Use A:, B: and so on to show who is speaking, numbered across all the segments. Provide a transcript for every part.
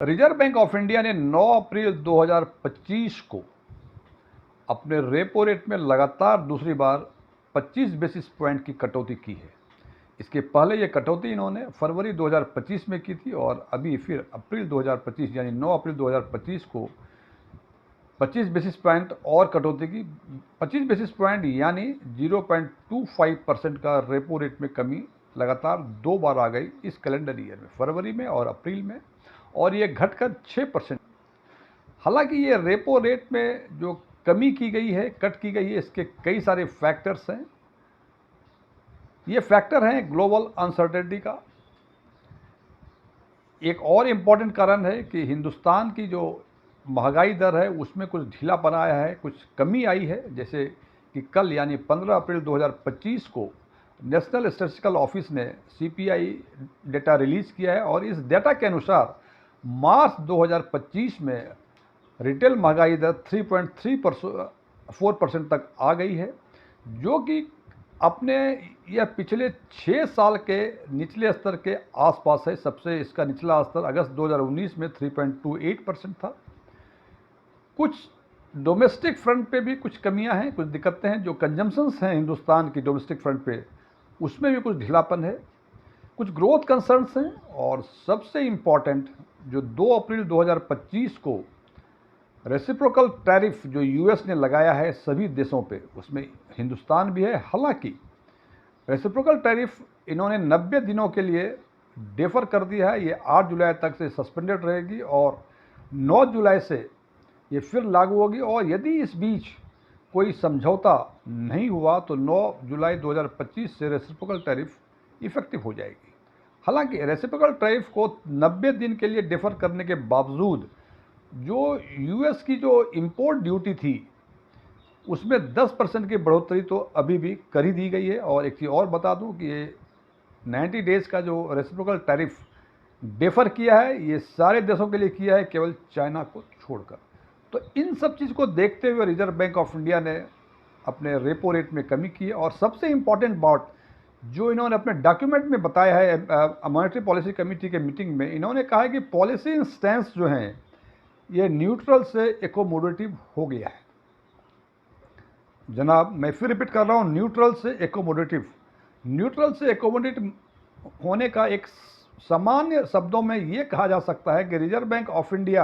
A: Reserve bank of India ने 9 अप्रैल 2025 को अपने रेपो रेट में लगातार दूसरी बार 25 बेसिस पॉइंट की कटौती की है। इसके पहले ये कटौती इन्होंने फरवरी 2025 में की थी और अभी फिर अप्रैल 2025 यानी 9 अप्रैल 2025 को 25 बेसिस पॉइंट और कटौती की। 25 बेसिस पॉइंट यानी 0.25% का रेपो रेट में कमी लगातार दो बार आ गई इस कैलेंडर ईयर में, फरवरी में और अप्रैल में, और ये घटकर 6%। हालांकि ये रेपो रेट में जो कमी की गई है, कट की गई है, इसके कई सारे फैक्टर्स हैं। ये फैक्टर हैं ग्लोबल अनसर्टेनिटी का। एक और इम्पॉर्टेंट कारण है कि हिंदुस्तान की जो महंगाई दर है उसमें कुछ ढीलापन आया है, कुछ कमी आई है। जैसे कि कल यानी 15 अप्रैल 2025 को नेशनल स्टैटिस्टिकल ऑफिस ने सीपीआई डेटा रिलीज़ किया है और इस डेटा के अनुसार मार्च 2025 में रिटेल महंगाई दर 3.34% तक आ गई है, जो कि अपने यह पिछले 6 साल के निचले स्तर के आसपास है। सबसे इसका निचला स्तर अगस्त 2019 में 3.28% था। कुछ डोमेस्टिक फ्रंट पे भी कुछ कमियां हैं, कुछ दिक्कतें हैं। जो कंजम्पशंस हैं हिंदुस्तान की डोमेस्टिक फ्रंट पे, उसमें भी कुछ ढीलापन है, कुछ ग्रोथ कंसर्न्स हैं। और सबसे इम्पॉर्टेंट, जो 2 अप्रैल 2025 को रेसिप्रोकल टैरिफ जो यूएस ने लगाया है सभी देशों पे, उसमें हिंदुस्तान भी है। हालांकि रेसिप्रोकल टैरिफ इन्होंने 90 दिनों के लिए डेफर कर दिया है। ये 8 जुलाई तक से सस्पेंडेड रहेगी और 9 जुलाई से ये फिर लागू होगी। और यदि इस बीच कोई समझौता नहीं हुआ तो 9 जुलाई 2025 से रेसिप्रोकल टैरिफ इफेक्टिव हो जाएगी। हालांकि रेसिप्रोकल टैरिफ को 90 दिन के लिए डेफर करने के बावजूद जो यूएस की जो इंपोर्ट ड्यूटी थी उसमें 10% की बढ़ोतरी तो अभी भी कर ही दी गई है। और एक चीज़ और बता दूं कि ये 90 डेज़ का जो रेसिप्रोकल टैरिफ डेफर किया है, ये सारे देशों के लिए किया है, केवल चाइना को छोड़कर। तो इन सब चीज़ को देखते हुए रिजर्व बैंक ऑफ इंडिया ने अपने रेपो रेट में कमी की है। और सबसे इम्पॉर्टेंट बात जो इन्होंने अपने डॉक्यूमेंट में बताया है मॉनेटरी पॉलिसी कमेटी के मीटिंग में, इन्होंने कहा है कि पॉलिसी स्टैंस जो हैं ये न्यूट्रल से एकोमोडेटिव हो गया है। जनाब, मैं फिर रिपीट कर रहा हूँ, न्यूट्रल से एकोमोडेटिव। न्यूट्रल से एकोमोडेटिव होने का एक सामान्य शब्दों में ये कहा जा सकता है कि रिजर्व बैंक ऑफ इंडिया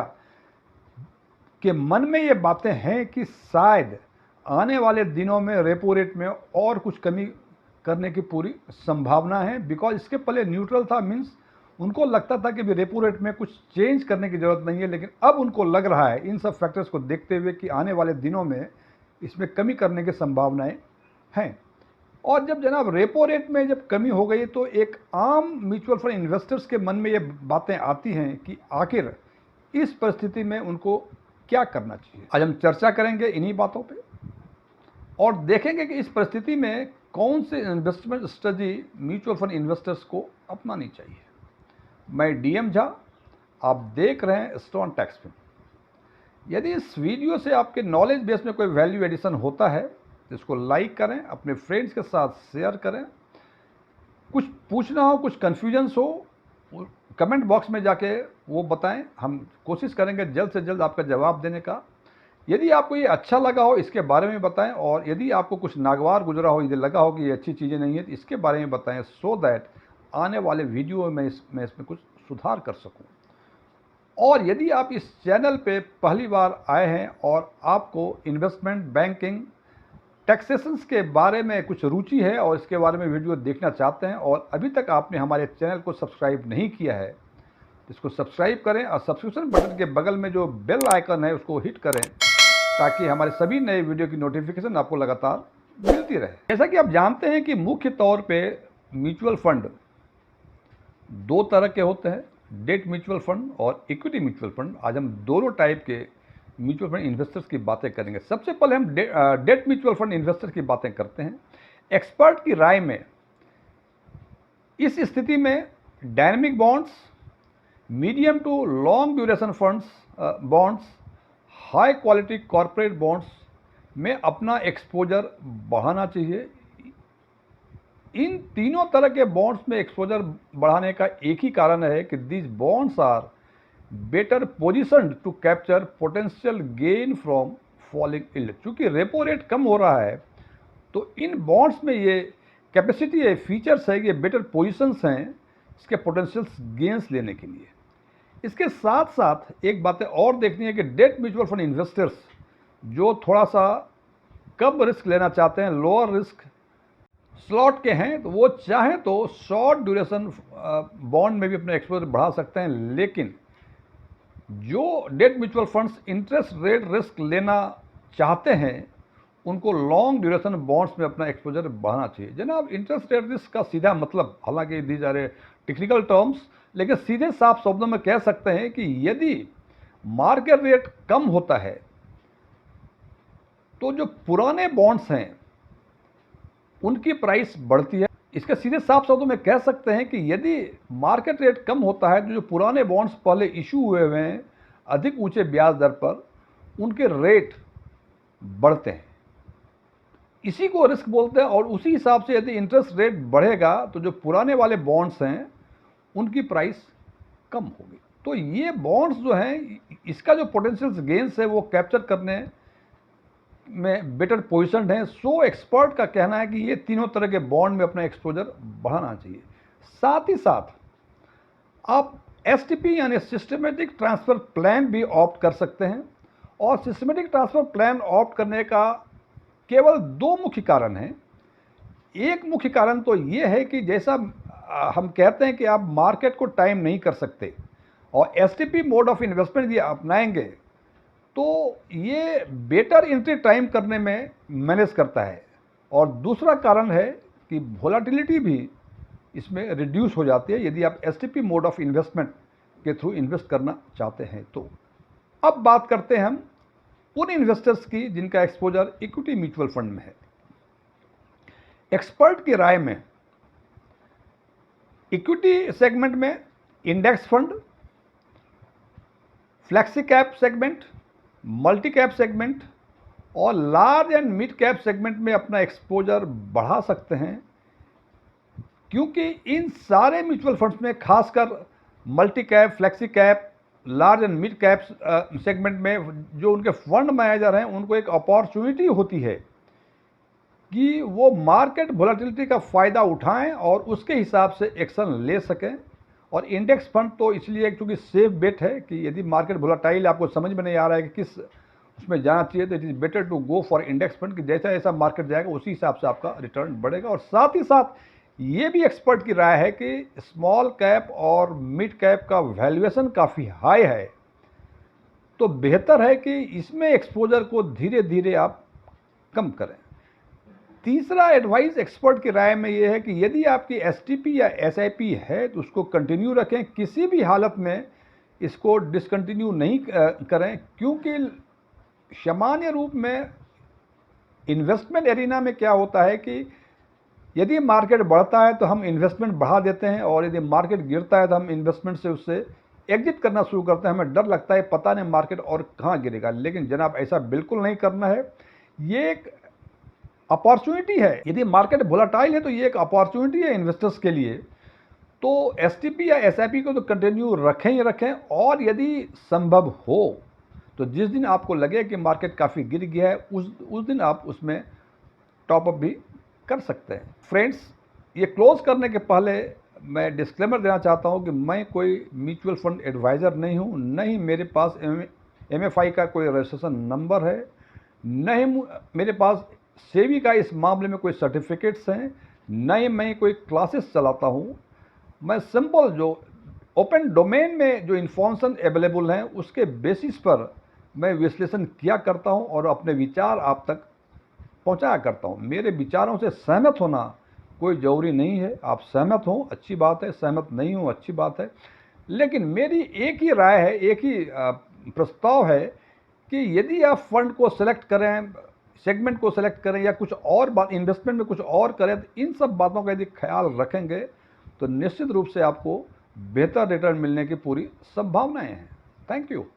A: के मन में ये बातें हैं कि शायद आने वाले दिनों में रेपो रेट में और कुछ कमी करने की पूरी संभावना है। बिकॉज इसके पहले न्यूट्रल था, मीन्स उनको लगता था कि भी रेपो रेट में कुछ चेंज करने की ज़रूरत नहीं है, लेकिन अब उनको लग रहा है इन सब फैक्टर्स को देखते हुए कि आने वाले दिनों में इसमें कमी करने की संभावनाएं हैं। और जब जनाब रेपो रेट में जब कमी हो गई तो एक आम म्यूचुअल फंड इन्वेस्टर्स के मन में ये बातें आती हैं कि आखिर इस परिस्थिति में उनको क्या करना चाहिए। आज हम चर्चा करेंगे इन्हीं बातों पे और देखेंगे कि इस परिस्थिति में कौन से investment strategy mutual fund investors को अपनानी चाहिए। मैं डीएम झा, आप देख रहे हैं स्टोन टैक्स में। यदि इस वीडियो से आपके नॉलेज बेस में कोई वैल्यू एडिशन होता है तो इसको लाइक करें, अपने फ्रेंड्स के साथ शेयर करें। कुछ पूछना हो, कुछ कन्फ्यूजन्स हो, कमेंट बॉक्स में जाके वो बताएं। हम कोशिश करेंगे जल्द से जल्द आपका जवाब देने का। यदि आपको ये अच्छा लगा हो इसके बारे में बताएं, और यदि आपको कुछ नागवार गुजरा हो, यदि लगा हो कि ये अच्छी चीज़ें नहीं है तो इसके बारे में बताएं, सो दैट आने वाले वीडियो में मैं इसमें कुछ सुधार कर सकूं। और यदि आप इस चैनल पे पहली बार आए हैं और आपको इन्वेस्टमेंट, बैंकिंग, टैक्सेशंस के बारे में कुछ रुचि है और इसके बारे में वीडियो देखना चाहते हैं और अभी तक आपने हमारे चैनल को सब्सक्राइब नहीं किया है तो इसको सब्सक्राइब करें और सब्सक्रिप्शन बटन के बगल में जो बेल आइकन है उसको हिट करें ताकि हमारे सभी नए वीडियो की नोटिफिकेशन आपको लगातार मिलती रहे। जैसा कि आप जानते हैं कि मुख्य तौर पे म्यूचुअल फंड दो तरह के होते हैं, डेट म्यूचुअल फंड और इक्विटी म्यूचुअल फंड। आज हम दोनों टाइप के म्यूचुअल फंड इन्वेस्टर्स की बातें करेंगे। सबसे पहले हम डेट म्यूचुअल फंड इन्वेस्टर्स की बातें करते हैं। एक्सपर्ट की राय में इस स्थिति में dynamic bonds, medium to long duration funds bonds, high quality corporate bonds में अपना एक्सपोजर बढ़ाना चाहिए। इन तीनों तरह के बॉन्ड्स में एक्सपोजर बढ़ाने का एक ही कारण है कि these bonds are better position to capture potential gain from falling yield. चूंकि रेपो रेट कम हो रहा है तो इन बॉन्ड्स में ये कैपेसिटी है, फीचर्स है, ये बेटर पोजीशंस हैं इसके पोटेंशियल गेन्स लेने के लिए। इसके साथ साथ एक बात और देखनी है कि डेट म्यूचुअल फंड इन्वेस्टर्स जो थोड़ा सा कम रिस्क लेना चाहते हैं, लोअर रिस्क स्लॉट के हैं, तो वो चाहें तो शॉर्ट ड्यूरेशन बॉन्ड में भी अपना एक्सपोजर बढ़ा सकते हैं। लेकिन जो debt mutual funds interest rate risk लेना चाहते हैं उनको लॉन्ग ड्यूरेशन बॉन्ड्स में अपना एक्सपोजर बढ़ाना चाहिए। जनाब, इंटरेस्ट रेट रिस्क का सीधा मतलब, हालांकि दी जा रहे टेक्निकल टर्म्स, लेकिन सीधे साफ शब्दों में कह सकते हैं कि यदि मार्केट रेट कम होता है तो जो पुराने बॉन्ड्स हैं उनकी प्राइस बढ़ती है। इसके सीधे साफ शब्दों में कह सकते हैं कि यदि मार्केट रेट कम होता है तो जो पुराने बॉन्ड्स पहले इशू हुए हुए हैं अधिक ऊंचे ब्याज दर पर, उनके रेट बढ़ते हैं। इसी को रिस्क बोलते हैं। और उसी हिसाब से यदि इंटरेस्ट रेट बढ़ेगा तो जो पुराने वाले बॉन्ड्स हैं उनकी प्राइस कम होगी। तो ये बॉन्ड्स जो हैं, इसका जो पोटेंशियल गेन्स है वो कैप्चर करने में बेटर पोजिशन है। सो एक्सपर्ट का कहना है कि ये तीनों तरह के बॉन्ड में अपना एक्सपोजर बढ़ाना चाहिए। साथ ही साथ आप एसटीपी यानी सिस्टमेटिक ट्रांसफर प्लान भी ऑप्ट कर सकते हैं। और सिस्टमेटिक ट्रांसफर प्लान ऑप्ट करने का केवल दो मुख्य कारण हैं। एक मुख्य कारण तो ये है कि जैसा हम कहते हैं कि आप मार्केट को टाइम नहीं कर सकते और एसटीपी मोड ऑफ इन्वेस्टमेंट यदि अपनाएंगे तो ये बेटर एंट्री टाइम करने में मैनेज करता है। और दूसरा कारण है कि वोलेटिलिटी भी इसमें रिड्यूस हो जाती है यदि आप एसटीपी मोड ऑफ इन्वेस्टमेंट के थ्रू इन्वेस्ट करना चाहते हैं तो। अब बात करते हैं हम उन इन्वेस्टर्स की जिनका एक्सपोजर इक्विटी म्यूचुअल फंड में है। एक्सपर्ट की राय में इक्विटी सेगमेंट में index fund, flexi cap segment, multi cap segment और large and mid cap segment में अपना एक्सपोजर बढ़ा सकते हैं। क्योंकि इन सारे म्यूचुअल फंड्स में खासकर multi cap, flexi cap, large and mid cap segment में जो उनके फंड मैनेजर हैं उनको एक अपॉर्चुनिटी होती है कि वो मार्केट वोलेटिलिटी का फ़ायदा उठाएं और उसके हिसाब से एक्शन ले सकें। और इंडेक्स फंड तो इसलिए क्योंकि सेफ बेट है कि यदि मार्केट वोलेटाइल आपको समझ में नहीं आ रहा है कि किस उसमें जाना चाहिए तो it is better to go for index fund कि जैसा जैसा मार्केट जाएगा उसी हिसाब से आपका रिटर्न बढ़ेगा। और साथ ही साथ ये भी एक्सपर्ट की राय है कि स्मॉल कैप और मिड कैप का वैल्यूएशन काफ़ी हाई है, तो बेहतर है कि इसमें एक्सपोजर को धीरे धीरे आप कम करें। तीसरा एडवाइस एक्सपर्ट की राय में यह है कि यदि आपकी एसटीपी या एसआईपी है तो उसको कंटिन्यू रखें, किसी भी हालत में इसको डिसकंटिन्यू नहीं करें। क्योंकि सामान्य रूप में इन्वेस्टमेंट एरिना में क्या होता है कि यदि मार्केट बढ़ता है तो हम इन्वेस्टमेंट बढ़ा देते हैं और यदि मार्केट गिरता है तो हम इन्वेस्टमेंट से उससे एग्जिट करना शुरू करते हैं। हमें डर लगता है पता नहीं मार्केट और कहाँ गिरेगा। लेकिन जनाब, ऐसा बिल्कुल नहीं करना है। ये एक अपॉर्चुनिटी है। यदि मार्केट वोलेटाइल है तो ये एक अपॉर्चुनिटी है इन्वेस्टर्स के लिए। तो एसटीपी या एसआईपी को तो कंटिन्यू रखें ही रखें। और यदि संभव हो तो जिस दिन आपको लगे कि मार्केट काफ़ी गिर गया है उस दिन आप उसमें टॉपअप भी कर सकते हैं। फ्रेंड्स, ये क्लोज करने के पहले मैं डिस्क्लेमर देना चाहता हूँ कि मैं कोई म्यूचुअल फंड एडवाइज़र नहीं हूँ, न ही मेरे पास एमएफआई का कोई रजिस्ट्रेशन नंबर है, न ही मेरे पास सेबी का इस मामले में कोई सर्टिफिकेट्स हैं, न ही मैं कोई क्लासेस चलाता हूँ। मैं सिंपल जो ओपन डोमेन में जो इन्फॉर्मेशन अवेलेबल हैं उसके बेसिस पर मैं विश्लेषण किया करता हूँ और अपने विचार आप तक पहुँचाया करता हूँ। मेरे विचारों से सहमत होना कोई ज़रूरी नहीं है। आप सहमत हों अच्छी बात है, सहमत नहीं हो अच्छी बात है। लेकिन मेरी एक ही राय है, एक ही प्रस्ताव है कि यदि आप फंड को सेलेक्ट करें, सेगमेंट को सेलेक्ट करें या कुछ और बात इन्वेस्टमेंट में कुछ और करें, तो इन सब बातों का यदि ख्याल रखेंगे तो निश्चित रूप से आपको बेहतर रिटर्न मिलने की पूरी संभावनाएं हैं। Thank you.